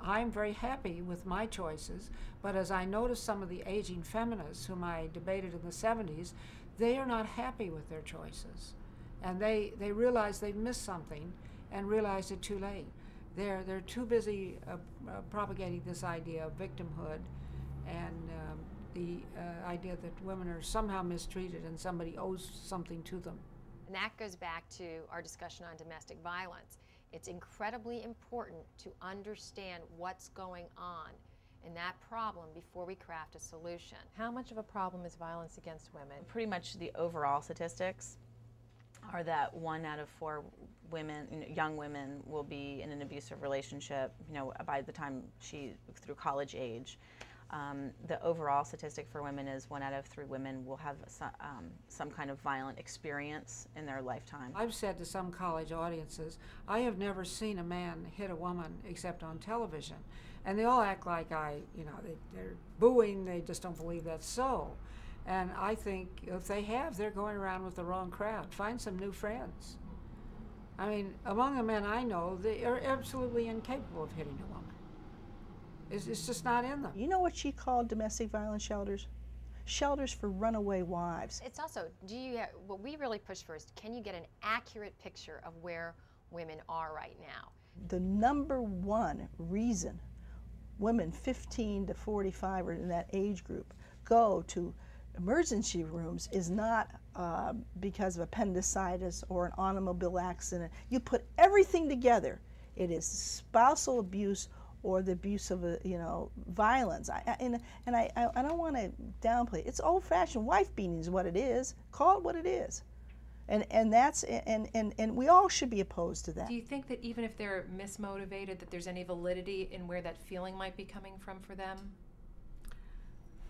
I'm very happy with my choices, but as I notice some of the aging feminists whom I debated in the 70s, they are not happy with their choices. And they realize they've missed something and realize it too late. They're too busy propagating this idea of victimhood and the idea that women are somehow mistreated and somebody owes something to them. And that goes back to our discussion on domestic violence. It's incredibly important to understand what's going on in that problem before we craft a solution. How much of a problem is violence against women? Pretty much the overall statistics are that 1 out of 4 women, young women, will be in an abusive relationship, by the time through college age. The overall statistic for women is 1 out of 3 women will have some kind of violent experience in their lifetime. I've said to some college audiences, I have never seen a man hit a woman except on television. And they all act like they're booing, they just don't believe that's so. And I think if they have, they're going around with the wrong crowd. Find some new friends. I mean, among the men I know, they are absolutely incapable of hitting a woman. It's just not in them. You know what she called domestic violence shelters? Shelters for runaway wives. It's also, what we really push for is, can you get an accurate picture of where women are right now? The number one reason women 15 to 45 or in that age group go to emergency rooms is not because of appendicitis or an automobile accident. You put everything together. It is spousal abuse or the abuse of violence. I don't want to downplay it. It's old-fashioned wife beating is what it is. Call it what it is. And we all should be opposed to that. Do you think that even if they're mismotivated, that there's any validity in where that feeling might be coming from for them?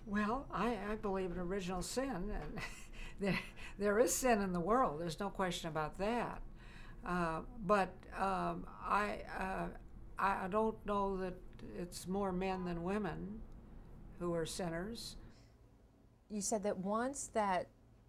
Well, I believe in original sin, and there is sin in the world. There's no question about that. But I don't know that it's more men than women who are sinners. You said that once that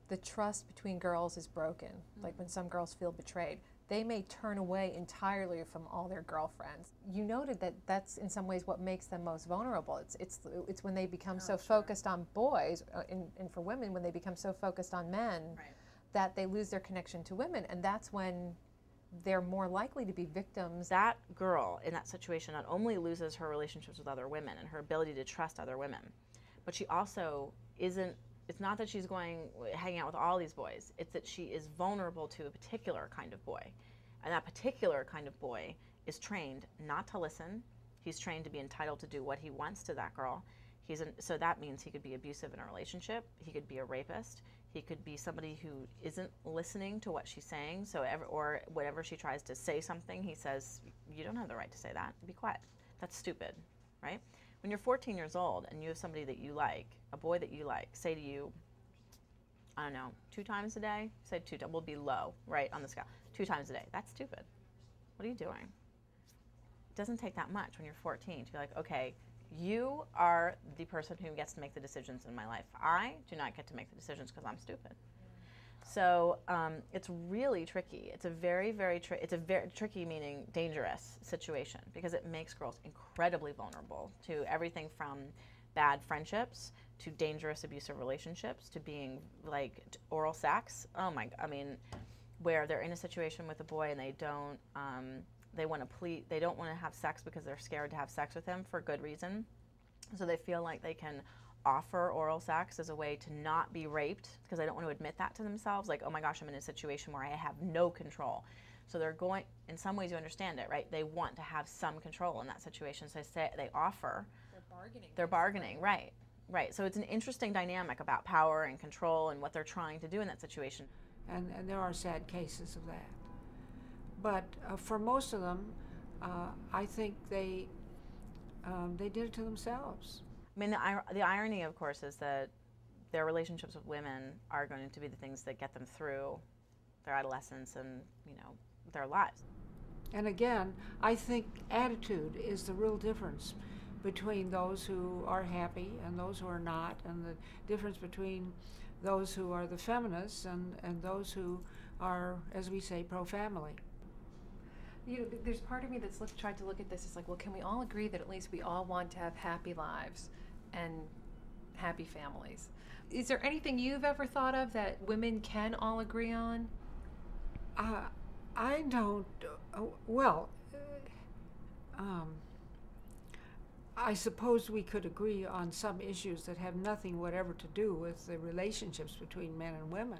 the trust between girls is broken, like when some girls feel betrayed, they may turn away entirely from all their girlfriends. You noted that that's in some ways what makes them most vulnerable. It's when they become so focused on boys, and for women, when they become so focused on men, that they lose their connection to women, and that's when they're more likely to be victims. That girl in that situation not only loses her relationships with other women and her ability to trust other women, but she also isn't, it's not that she's hanging out with all these boys, it's that she is vulnerable to a particular kind of boy. And that particular kind of boy is trained not to listen. He's trained to be entitled to do what he wants to that girl. So that means he could be abusive in a relationship, he could be a rapist, he could be somebody who isn't listening to what she's saying, or whenever she tries to say something, he says, you don't have the right to say that, be quiet. That's stupid, right? When you're 14 years old and you have somebody that you like, a boy that you like, say to you, I don't know, 2 times a day? Say 2 times, we'll be low, right, on the scale. 2 times a day, that's stupid. What are you doing? It doesn't take that much when you're 14 to be like, okay, you are the person who gets to make the decisions in my life. I do not get to make the decisions because I'm stupid. So it's really tricky. It's a very, very tricky, meaning dangerous situation, because it makes girls incredibly vulnerable to everything from bad friendships to dangerous abusive relationships to being like oral sex. Oh my, I mean, where they're in a situation with a boy and they don't want to have sex because they're scared to have sex with him for good reason. So they feel like they can offer oral sex as a way to not be raped because they don't want to admit that to themselves. Like, oh my gosh, I'm in a situation where I have no control. So they're going, in some ways you understand it, right? They want to have some control in that situation. So they offer. They're bargaining, right. Right. So it's an interesting dynamic about power and control and what they're trying to do in that situation. And there are sad cases of that. But for most of them, I think they did it to themselves. I mean, the irony, of course, is that their relationships with women are going to be the things that get them through their adolescence and, their lives. And again, I think attitude is the real difference between those who are happy and those who are not, and the difference between those who are the feminists and those who are, as we say, pro-family. You know, there's part of me that's tried to look at this as like, well, can we all agree that at least we all want to have happy lives and happy families? Is there anything you've ever thought of that women can all agree on? I don't. Well, I suppose we could agree on some issues that have nothing whatever to do with the relationships between men and women.